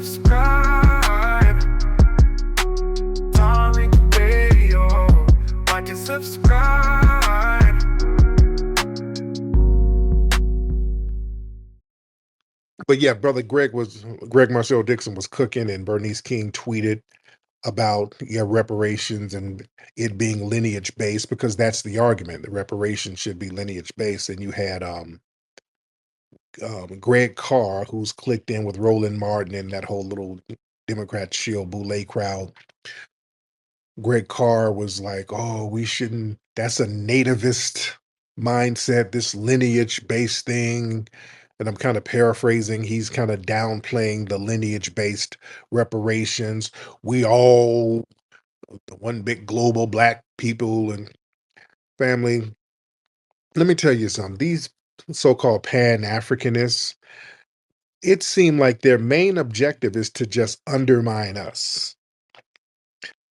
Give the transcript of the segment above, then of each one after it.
subscribe. Tariq Radio. Like and subscribe. But yeah, brother Greg Marcel Dixon was cooking, and Bernice King tweeted about reparations and it being lineage based, because that's the argument. The reparations should be lineage based. And you had Greg Carr, who's clicked in with Roland Martin and that whole little Democrat shield boule crowd. Greg Carr was like, "Oh, we shouldn't. That's a nativist mindset. This lineage based thing." And I'm kind of paraphrasing. He's kind of downplaying the lineage based reparations. We all the one big global black people and family. Let me tell you something. These so-called Pan-Africanists, it seemed like their main objective is to just undermine us.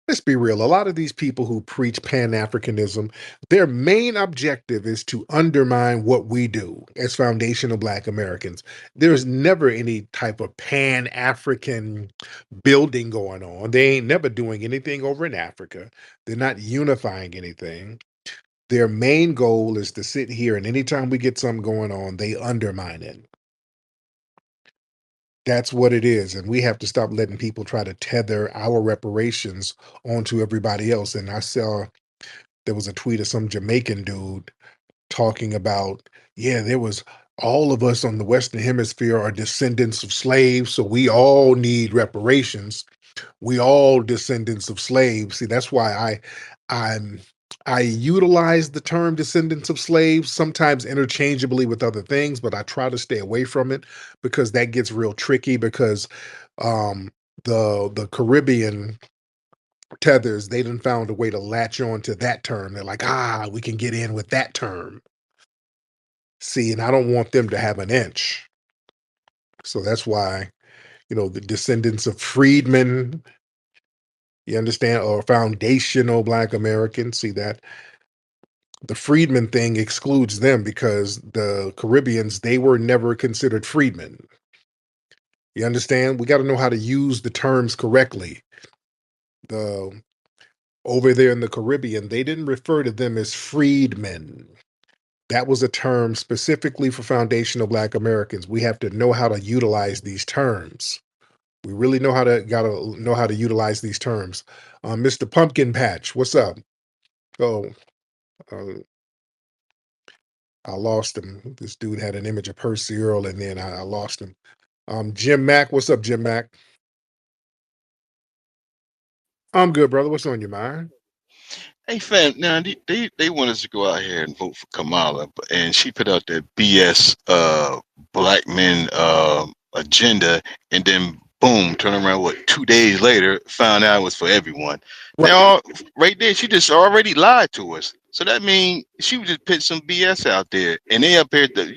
Let's be real. A lot of these people who preach Pan-Africanism, their main objective is to undermine what we do as foundational Black Americans. There's never any type of Pan-African building going on. They ain't never doing anything over in Africa. They're not unifying anything. Their main goal is to sit here, and anytime we get something going on, they undermine it. That's what it is. And we have to stop letting people try to tether our reparations onto everybody else. And I saw there was a tweet of some Jamaican dude talking about, yeah, there was all of us on the Western Hemisphere are descendants of slaves, so we all need reparations. We all descendants of slaves. See, that's why I'm I utilize the term descendants of slaves sometimes interchangeably with other things, but I try to stay away from it because that gets real tricky, because um the Caribbean tethers, they done found a way to latch on to that term. They're like, we can get in with that term. See, and I don't want them to have an inch. So that's why, the descendants of freedmen, you understand, or foundational Black Americans, see that the freedmen thing excludes them because the Caribbeans, they were never considered freedmen. You understand? We got to know how to use the terms correctly. The Over there in the Caribbean, they didn't refer to them as freedmen. That was a term specifically for foundational Black Americans. We have to know how to utilize these terms. We really gotta know how to utilize these terms. Mr. Pumpkin Patch, what's up? Oh, uh, I lost him. This dude had an image of Percy Earl, and then I lost him. Jim Mack, what's up, Jim Mack? I'm good, brother. What's on your mind? Hey fam, now they want us to go out here and vote for Kamala, and she put out that BS black men agenda, and then boom, turn around 2 days later, found out it was for everyone. Right. Now right there, she just already lied to us. So that means she was just put some BS out there, and they up here, the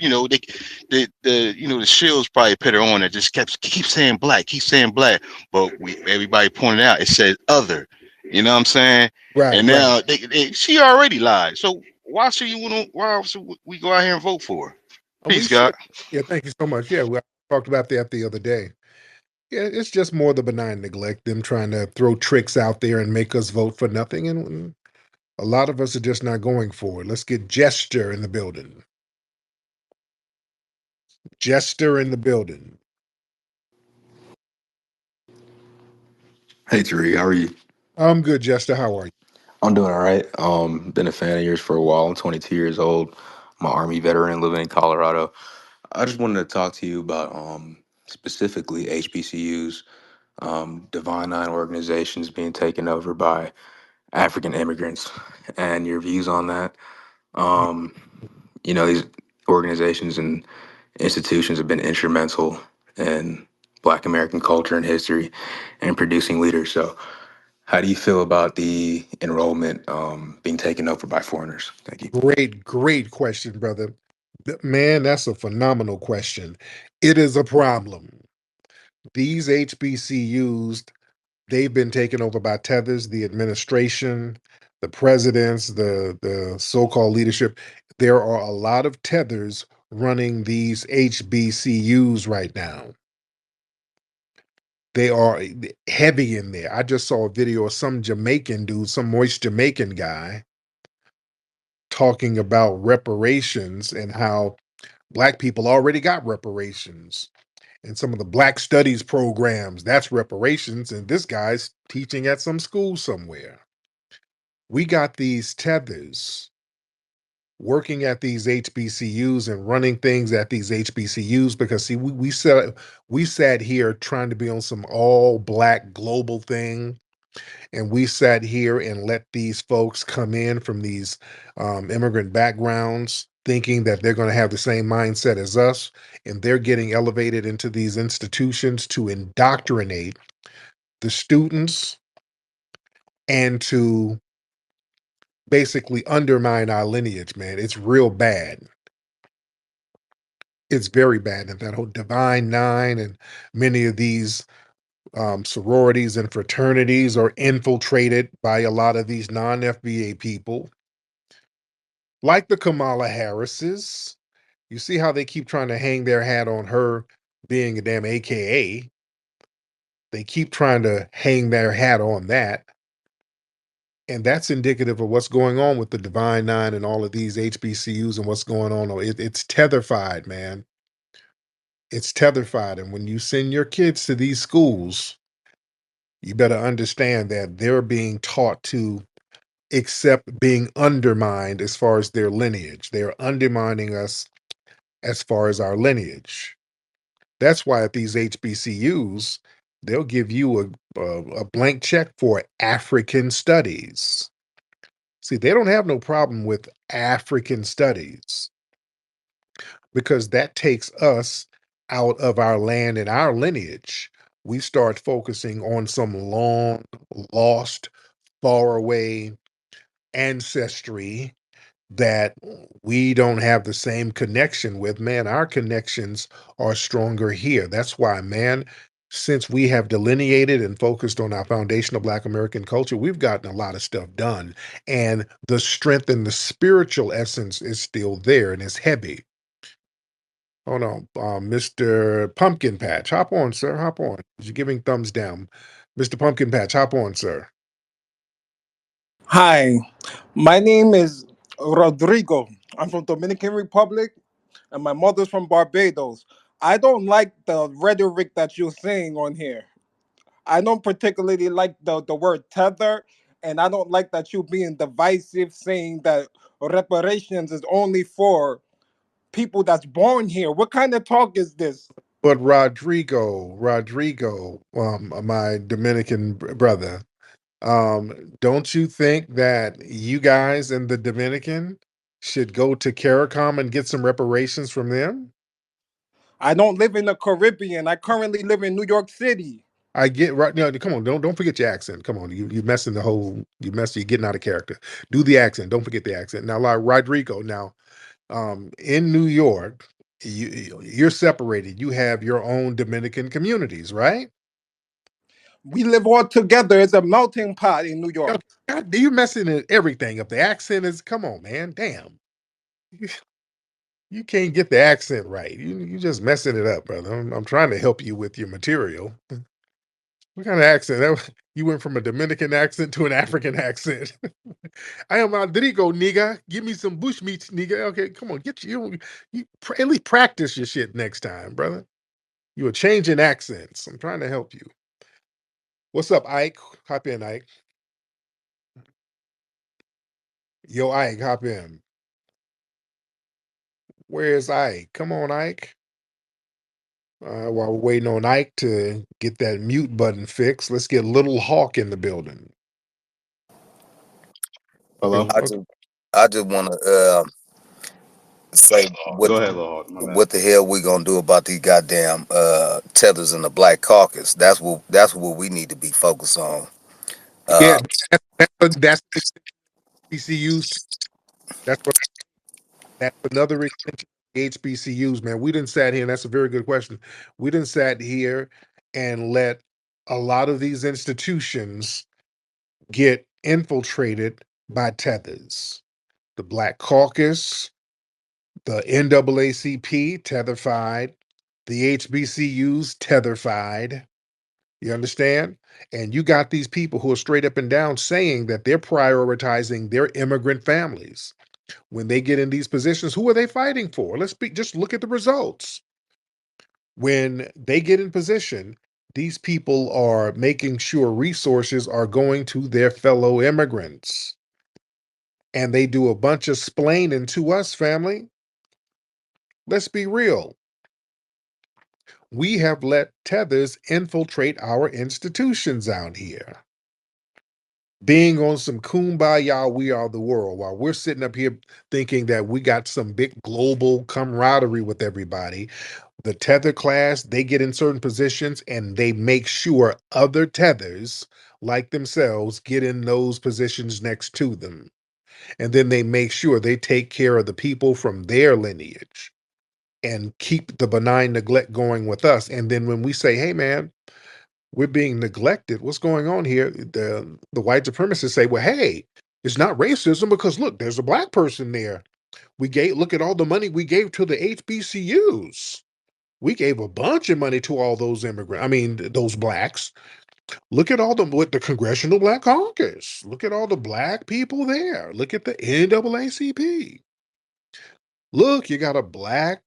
shills probably put her on. That just keep saying black, but everybody pointed out it says other. You know what I'm saying? Right, And right. now she already lied. So why should we go out here and vote for her? We Peace, should. God. Yeah, thank you so much. Yeah, we talked about that the other day. Yeah, it's just more the benign neglect, them trying to throw tricks out there and make us vote for nothing. And a lot of us are just not going for it. Let's get Gesture in the building. Jester in the building. Hey Tariq, how are you? I'm good, Jester. How are you? I'm doing all right. Been a fan of yours for a while. I'm 22 years old. I'm an Army veteran living in Colorado. I just wanted to talk to you about specifically HBCUs, Divine Nine organizations being taken over by African immigrants, and your views on that. Um, these organizations and institutions have been instrumental in Black American culture and history and producing leaders. So how do you feel about the enrollment being taken over by foreigners? Thank you. Great question, brother. Man, that's a phenomenal question. It is a problem. These HBCUs, they've been taken over by tethers, the administration, the presidents, the so-called leadership. There are a lot of tethers running these HBCUs right now. They are heavy in there. I just saw a video of some Jamaican dude, some moist Jamaican guy talking about reparations and how black people already got reparations. And some of the black studies programs, that's reparations. And this guy's teaching at some school somewhere. We got these tethers working at these HBCUs and running things at these HBCUs because see, we sat here trying to be on some all black global thing, and we sat here and let these folks come in from these immigrant backgrounds thinking that they're going to have the same mindset as us, and they're getting elevated into these institutions to indoctrinate the students and to basically undermine our lineage, man. It's real bad. It's very bad. And that whole Divine Nine and many of these sororities and fraternities are infiltrated by a lot of these non FBA people, like the Kamala Harrises. You see how they keep trying to hang their hat on her being a damn AKA. They keep trying to hang their hat on that. And that's indicative of what's going on with the Divine Nine and all of these HBCUs and what's going on. It's tetherfied, man. It's tetherfied. And when you send your kids to these schools, you better understand that they're being taught to accept being undermined as far as their lineage. They're undermining us as far as our lineage. That's why at these HBCUs, they'll give you a blank check for African studies. See, they don't have no problem with African studies because that takes us out of our land and our lineage. We start focusing on some long lost, far away ancestry that we don't have the same connection with. Man, our connections are stronger here. That's why, man, since we have delineated and focused on our foundational Black American culture, we've gotten a lot of stuff done. And the strength and the spiritual essence is still there and it's heavy. Oh no, Mr. Pumpkin Patch, hop on, sir. Hop on. You're giving thumbs down. Mr. Pumpkin Patch, hop on, sir. Hi, my name is Rodrigo. I'm from Dominican Republic, and my mother's from Barbados. I don't like the rhetoric that you're saying on here. I don't particularly like the word tether, and I don't like that you being divisive, saying that reparations is only for people that's born here. What kind of talk is this? But Rodrigo, my Dominican brother, don't you think that you guys in the Dominican should go to CARICOM and get some reparations from them? I don't live in the Caribbean. I currently live in New York City. I get right now. Come on, don't forget your accent. Come on, you messing the whole. You're getting out of character. Do the accent. Don't forget the accent. Now, like Rodrigo. Now, in New York, you're separated. You have your own Dominican communities, right? We live all together. It's a melting pot in New Yo, York. God, you messing everything up. The accent is. Come on, man. Damn. You can't get the accent right. You just messing it up, brother. I'm trying to help you with your material. What kind of accent? You went from a Dominican accent to an African accent. I am Rodrigo, nigga. Give me some bush meats, nigga. Okay, come on, get at least practice your shit next time, brother. You are changing accents. I'm trying to help you. What's up, Ike? Hop in, Ike. Yo, Ike, hop in. Where's Ike? Come on, Ike. While we're waiting on Ike to get that mute button fixed, let's get Little Hawk in the building. Okay, Hello. I just I just want to say what Go ahead, Lord. My bad. what the hell we gonna do about these goddamn tethers in the Black Caucus? That's what we need to be focused on. yeah, Uh, that's HBCUs. That's what that's another extension of the HBCUs, man. We didn't sat here, and that's a very good question. We didn't sat here and let a lot of these institutions get infiltrated by tethers. The Black Caucus, the NAACP, tetherfied, the HBCUs, tetherfied. You understand? And you got these people who are straight up and down saying that they're prioritizing their immigrant families. When they get in these positions, who are they fighting for? Just look at the results. When they get in position, these people are making sure resources are going to their fellow immigrants. And they do a bunch of splaining to us, family. Let's be real. We have let tethers infiltrate our institutions out here, being on some kumbaya, we are the world, while we're sitting up here thinking that we got some big global camaraderie with everybody. The tether class, they get in certain positions and they make sure other tethers like themselves get in those positions next to them. And then they make sure they take care of the people from their lineage and keep the benign neglect going with us. And then when we say, hey, man, we're being neglected, what's going on here? The white supremacists say, well, hey, it's not racism because look, there's a black person there. Look at all the money we gave to the HBCUs. We gave a bunch of money to all those those blacks. Look at with the Congressional Black Caucus. Look at all the black people there. Look at the NAACP. Look, you got a black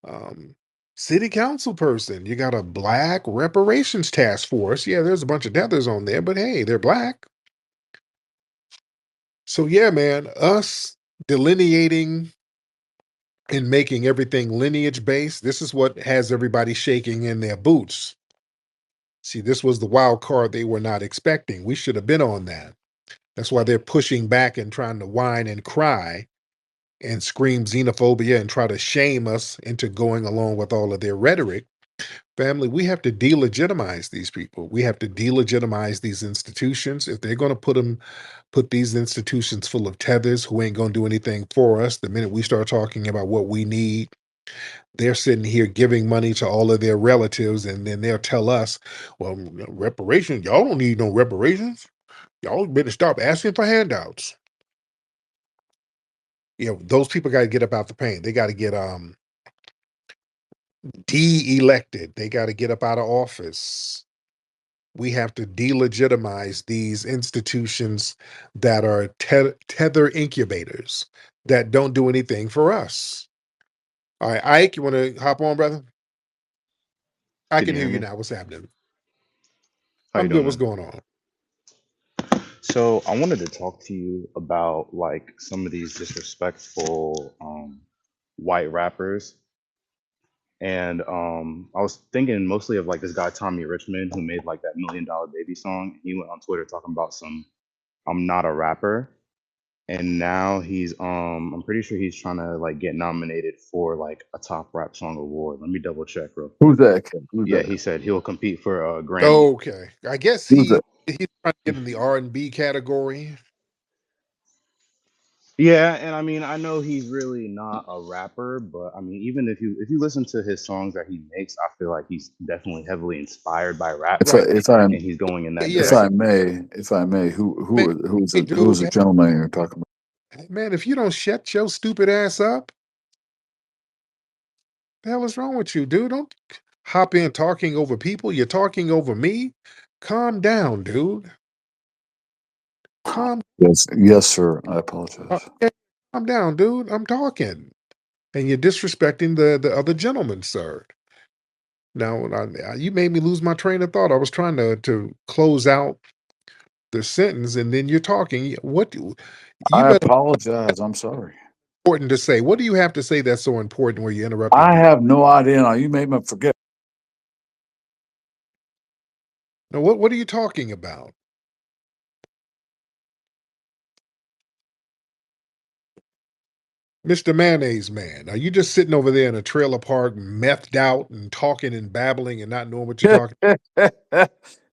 um, city council person. You got a black reparations task force. Yeah, there's a bunch of tethers on there, but hey, they're black. So yeah, man, us delineating and making everything lineage based, this is what has everybody shaking in their boots. See, this was the wild card they were not expecting. We should have been on that. That's why they're pushing back and trying to whine and cry and scream xenophobia and try to shame us into going along with all of their rhetoric. Family, we have to delegitimize these people. We have to delegitimize these institutions. If they're going to put these institutions full of tethers who ain't going to do anything for us, the minute we start talking about what we need, they're sitting here giving money to all of their relatives, and then they'll tell us, well, reparations, y'all don't need no reparations. Y'all better stop asking for handouts. Those people got to get up out the pain. They got to get de-elected. They got to get up out of office. We have to delegitimize these institutions that are tether incubators that don't do anything for us. All right, Ike, you want to hop on, brother? I Can can you hear hear you me? now. What's happening? How you I'm good. doing, What's man? going on? So I wanted to talk to you about like some of these disrespectful white rappers. And I was thinking mostly of like this guy Tommy Richmond who made like that $1 Million Baby song. He went on Twitter talking about some I'm not a rapper. And now he's I'm pretty sure he's trying to like get nominated for like a top rap song award. Let me double check real quick. Who's that, Ken? Who's Yeah, that? he said he'll compete for a Grammy. Okay, I guess Who's that? he's trying to get in the R&B category. Yeah, and I mean, I know he's really not a rapper, but I mean, even if you listen to his songs that he makes, I feel like he's definitely heavily inspired by rap, If I Right? if I and he's going in that if Yes, I direction. may, if I may, man. Hey, who's dude, the gentleman you're talking man, if you don't shut your stupid ass up, the hell is wrong with you, dude? Don't hop in talking over people. You're talking over me. Calm down, dude. about? Calm, Yes, sir. I apologize. yeah, calm down, dude. I'm talking, and you're disrespecting the other gentleman, sir. Now, you made me lose my train of thought. I was trying to close out the sentence, and then you're talking. You I better apologize. I'm sorry. important to say. What do you have to say that's so important where you're interrupting I people? have no idea. Now you made me forget. Now, what are you talking about? Mr. Mayonnaise Man, are you just sitting over there in a trailer park, methed out and talking and babbling and not knowing what you're talking?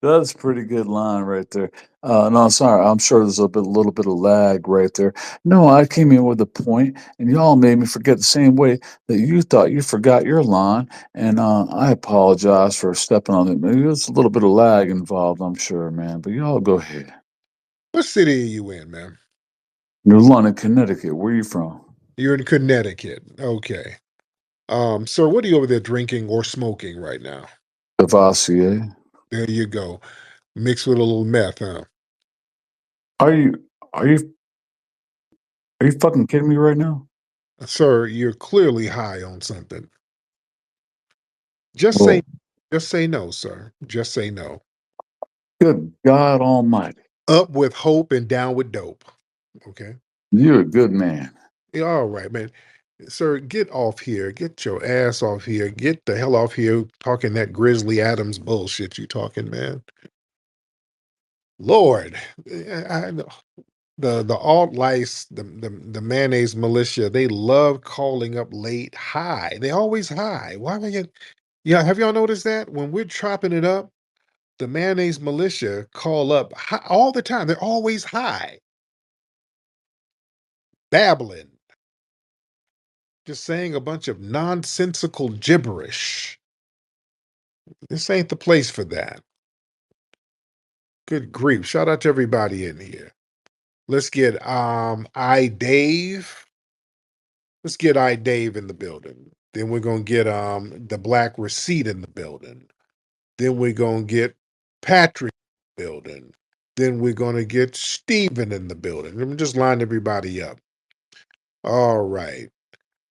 That's a pretty good line right there. No, sorry. I'm sure there's little bit of lag right there. No, I came in with a point, and y'all made me forget the same way that you thought you forgot your line. And I apologize for stepping on it. Maybe there's a little bit of lag involved, I'm sure, man. But y'all go ahead. What city are you in, man? New London, Connecticut. Where you from? You're in Connecticut. Okay. Sir, what are you over there drinking or smoking right now? Cavassier. There you go. Mixed with a little meth, huh? Are you are you are you fucking kidding me right now? Sir, you're clearly high on something. Just say Well, just say no, sir. Just say no. good God Almighty, Up with hope and down with dope. Okay. you're a good man. Yeah, all right, man. Sir, get off here. Get your ass off here. Get the hell off here talking that Grizzly Adams bullshit you talking, man. Lord, the alt lice, the mayonnaise militia, they love calling up late high. They always high. Why they get yeah, have y'all noticed that? When we're chopping it up, the mayonnaise militia call up high, all the time. They're always high, babbling, just saying a bunch of nonsensical gibberish. This ain't the place for that. Good grief. Shout out to everybody in here. Let's get I Dave. Let's get I Dave in the building. Then we're gonna get the black receipt in the building. Then we're gonna get Patrick in the building. Then we're gonna get Steven in the building. Let me just line everybody up. All right.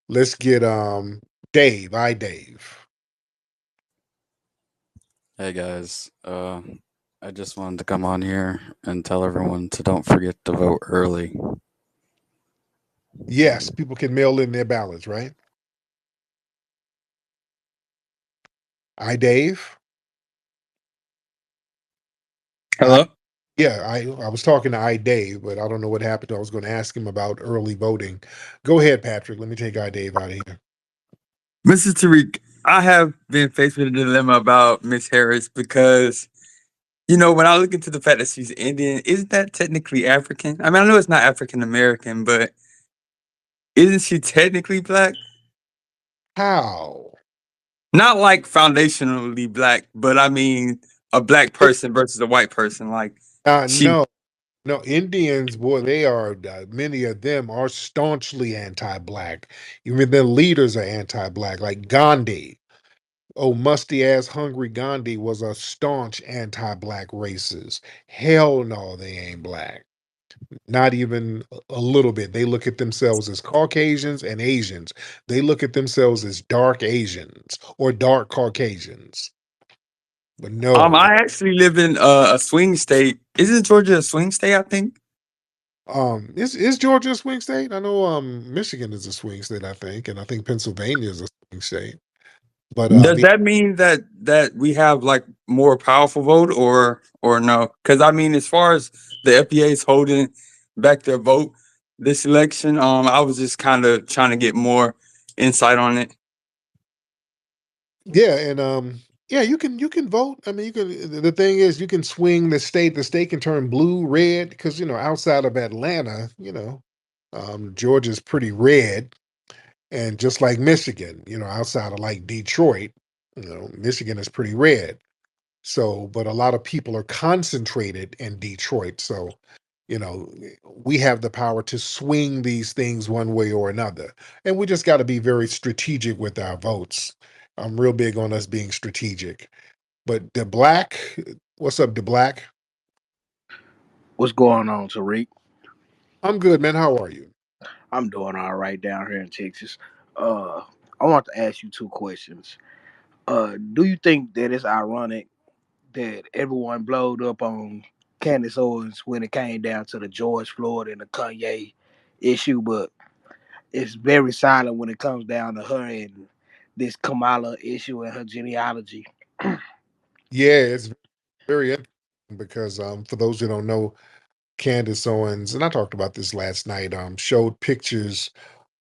Let's get Dave, I Dave. Hey guys, I just wanted to come on here and tell everyone to don't forget to vote early. Yes, people can mail in their ballots, right? I Dave. I Hello? yeah, I was talking to I Dave, but I don't know what happened. I was going to ask him about early voting. Go ahead, Patrick. Let me take I Dave out of here. Mr. Tariq, I have been faced with a dilemma about Miss Harris because, when I look into the fact that she's Indian, isn't that technically African? I mean, I know it's not African American, but isn't she technically black? How? Not like foundationally black, but I mean a black person versus a white person. Like she, No, no. Indians, boy, they are. Many of them are staunchly anti-black. Even their leaders are anti-black. Like Gandhi. Oh, musty ass, hungry Gandhi was a staunch anti-black racist. Hell no, they ain't black. Not even a little bit. They look at themselves as Caucasians and Asians. They look at themselves as dark Asians or dark Caucasians. But no, I actually live in a swing state. Isn't Georgia a swing state? I think. is Georgia a swing state? I know Michigan is a swing state, I think, and I think Pennsylvania is a swing state. But Does that mean that we have like more powerful vote or no? Because I mean, as far as the FBA is holding back their vote this election, I was just kind of trying to get more insight on it. yeah, and yeah, you can vote. I mean, you can. The thing is, you can swing the state. The state can turn blue, red, because outside of Atlanta, Georgia's pretty red. And just like Michigan, outside of like Detroit, Michigan is pretty red. So, but a lot of people are concentrated in Detroit. So, you know, we have the power to swing these things one way or another. And we just got to be very strategic with our votes. I'm real big on us being strategic. But the black, what's up, the black? What's going on, Tariq? I'm good, man. How are you? I'm doing all right down here in Texas. Uh, I want to ask you two questions. Do you think that it's ironic that everyone blowed up on Candace Owens when it came down to the George Floyd and the Kanye issue, but it's very silent when it comes down to her and this Kamala issue and her genealogy? Yeah, it's very interesting because for those who don't know, Candace Owens, and I talked about this last night, showed pictures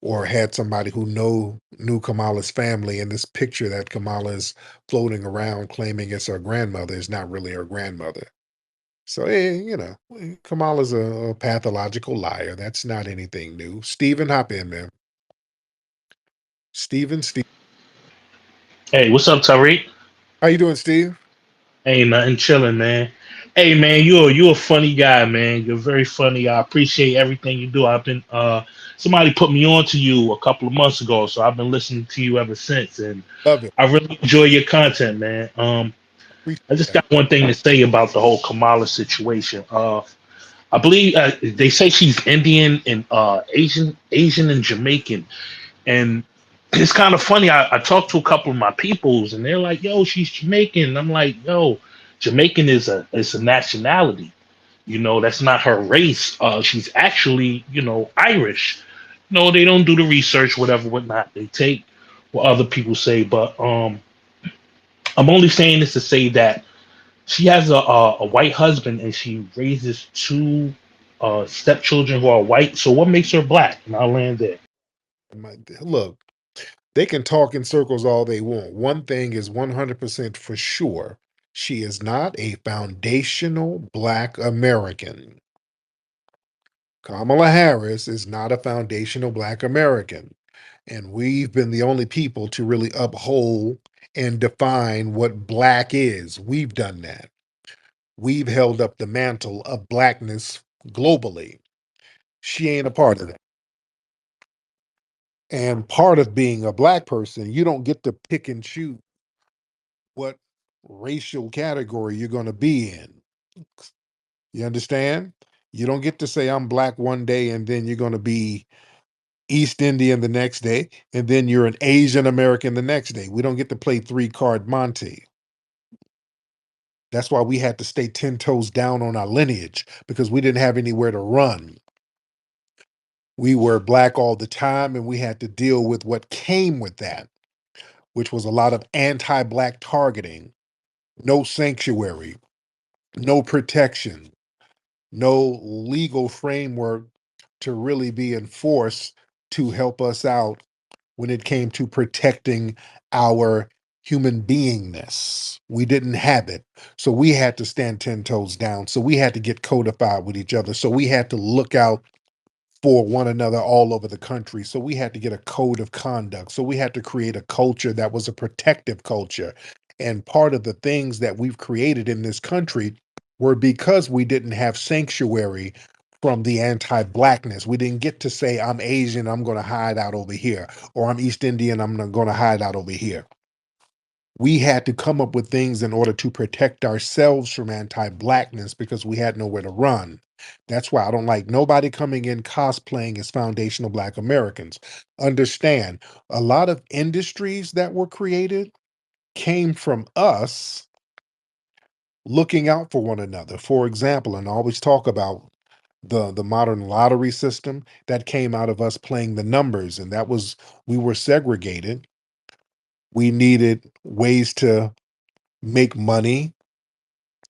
or had somebody who knew Kamala's family, and this picture that Kamala is floating around claiming it's her grandmother is not really her grandmother. So, Kamala's a pathological liar. That's not anything new. Stephen, hop in, man. Steve. Hey, what's up, Tariq? How you doing, Steve? Ain't nothing, chilling, man. Hey, man, you a funny guy, man. You're very funny. I appreciate everything you do. I've been somebody put me on to you a couple of months ago, so I've been listening to you ever since, and Love it. I really enjoy your content, man. I Appreciate just that. got one thing to say about the whole Kamala situation. I believe they say she's Indian and Asian and Jamaican, and it's kind of funny. I talked to a couple of my peoples, and they're like, "Yo, she's Jamaican." I'm like, "Yo, Jamaican is a nationality. You know, that's not her race. She's actually, Irish. No, they don't do the research, whatever, whatnot. They take what other people say, but I'm only saying this to say that she has a white husband and she raises two stepchildren who are white. So what makes her black? And I'll land there. Look, they can talk in circles all they want. One thing is 100% for sure. She is not a foundational Black American. Kamala Harris is not a foundational Black American. And we've been the only people to really uphold and define what Black is. We've done that. We've held up the mantle of Blackness globally. She ain't a part of that. And part of being a Black person, you don't get to pick and choose what racial category you're going to be in. You understand? You don't get to say I'm Black one day and then you're going to be East Indian the next day and then you're an Asian American the next day. We don't get to play three card Monte. That's why we had to stay 10 toes down on our lineage because we didn't have anywhere to run. We were Black all the time and we had to deal with what came with that, which was a lot of anti Black targeting, no sanctuary, no protection, no legal framework to really be enforced to help us out when it came to protecting our human beingness. We didn't have it. So we had to stand 10 toes down. So we had to get codified with each other. So we had to look out for one another all over the country. So we had to get a code of conduct. So we had to create a culture that was a protective culture. And part of the things that we've created in this country were because we didn't have sanctuary from the anti-blackness. We didn't get to say, I'm Asian, I'm going to hide out over here, or I'm East Indian, I'm not going to hide out over here. We had to come up with things in order to protect ourselves from anti-blackness because we had nowhere to run. That's why I don't like nobody coming in cosplaying as foundational Black Americans. Understand, a lot of industries that were created came from us looking out for one another. For example, and I always talk about the modern lottery system that came out of us playing the numbers, and that was we were segregated. We needed ways to make money.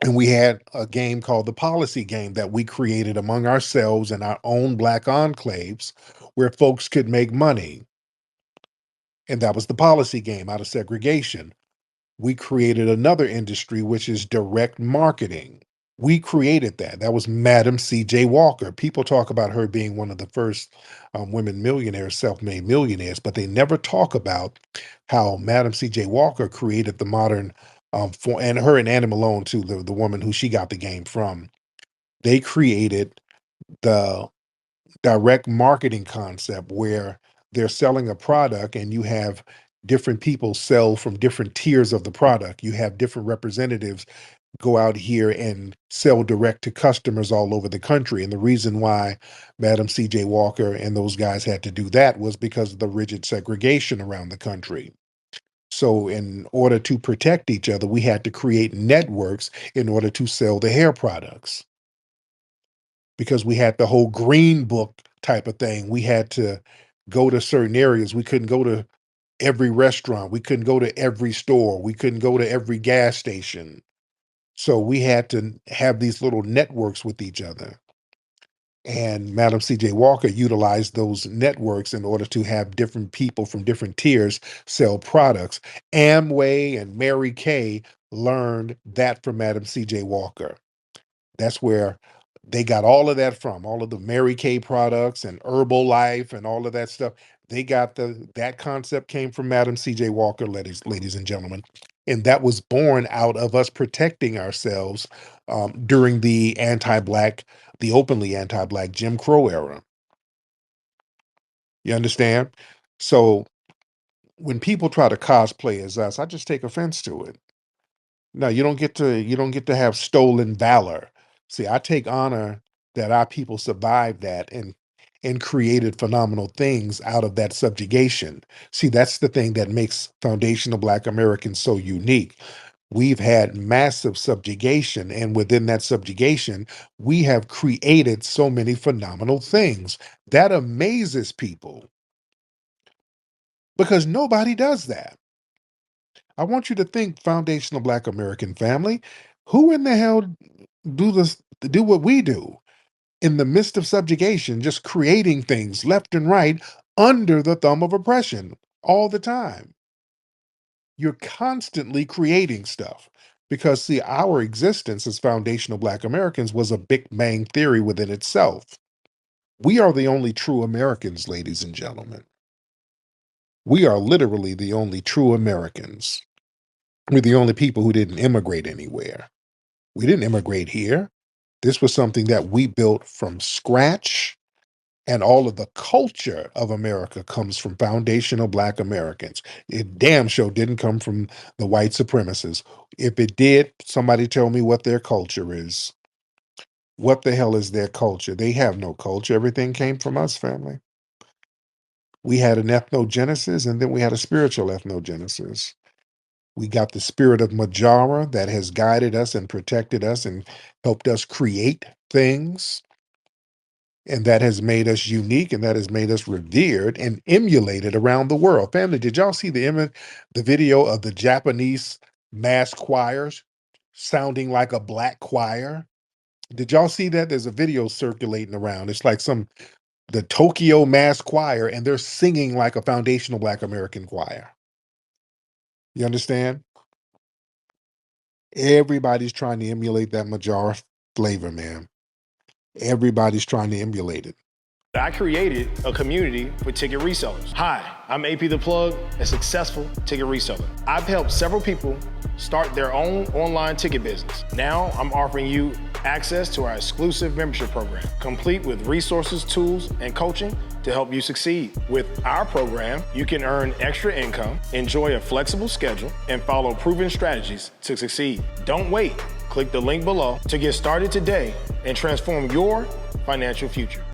And we had a game called the policy game that we created among ourselves in our own Black enclaves where folks could make money. And that was the policy game out of segregation. We created another industry, which is direct marketing. We created that. That was Madam C.J. Walker. People talk about her being one of the first women millionaires, self-made millionaires, but they never talk about how Madam C.J. Walker created the modern, and her and Anna Malone too, the woman who she got the game from. They created the direct marketing concept where they're selling a product and you have different people sell from different tiers of the product. You have different representatives go out here and sell direct to customers all over the country. And the reason why Madam C.J. Walker and those guys had to do that was because of the rigid segregation around the country. So, in order to protect each other, we had to create networks in order to sell the hair products because we had the whole green book type of thing. We had to go to certain areas. We couldn't go to every restaurant. We couldn't go to every store. We couldn't go to every gas station. So we had to have these little networks with each other. And Madam C.J. Walker utilized those networks in order to have different people from different tiers sell products. Amway and Mary Kay learned that from Madam C.J. Walker. That's where they got all of that from, all of the Mary Kay products and Herbalife and all of that stuff. They got that concept came from Madam C.J. Walker, ladies and gentlemen. And that was born out of us protecting ourselves during the openly anti-black Jim Crow era. You understand? So when people try to cosplay as us, I just take offense to it. No, you don't get to have stolen valor. See, I take honor that our people survived that and created phenomenal things out of that subjugation. See, that's the thing that makes foundational Black Americans so unique. We've had massive subjugation, and within that subjugation, we have created so many phenomenal things. That amazes people because nobody does that. I want you to think, foundational Black American family, who in the hell do what we do in the midst of subjugation, just creating things left and right under the thumb of oppression all the time? You're constantly creating stuff because, see, our existence as foundational Black Americans was a Big Bang theory within itself. We are the only true Americans, ladies and gentlemen. We are literally the only true Americans. We're the only people who didn't immigrate anywhere. We didn't immigrate here. This was something that we built from scratch, and all of the culture of America comes from foundational Black Americans. It damn sure didn't come from the white supremacists. If it did, somebody tell me what their culture is. What the hell is their culture? They have no culture. Everything came from us, family. We had an ethnogenesis, and then we had a spiritual ethnogenesis. We got the spirit of Majara that has guided us and protected us and helped us create things. And that has made us unique, and that has made us revered and emulated around the world. Family, did y'all see the video of the Japanese mass choirs sounding like a Black choir? Did y'all see that? There's a video circulating around. It's like the Tokyo mass choir, and they're singing like a foundational Black American choir. You understand? Everybody's trying to emulate that Majara flavor, man. Everybody's trying to emulate it. I created a community for ticket resellers. Hi, I'm AP The Plug, a successful ticket reseller. I've helped several people start their own online ticket business. Now I'm offering you access to our exclusive membership program, complete with resources, tools, and coaching to help you succeed. With our program, you can earn extra income, enjoy a flexible schedule, and follow proven strategies to succeed. Don't wait. Click the link below to get started today and transform your financial future.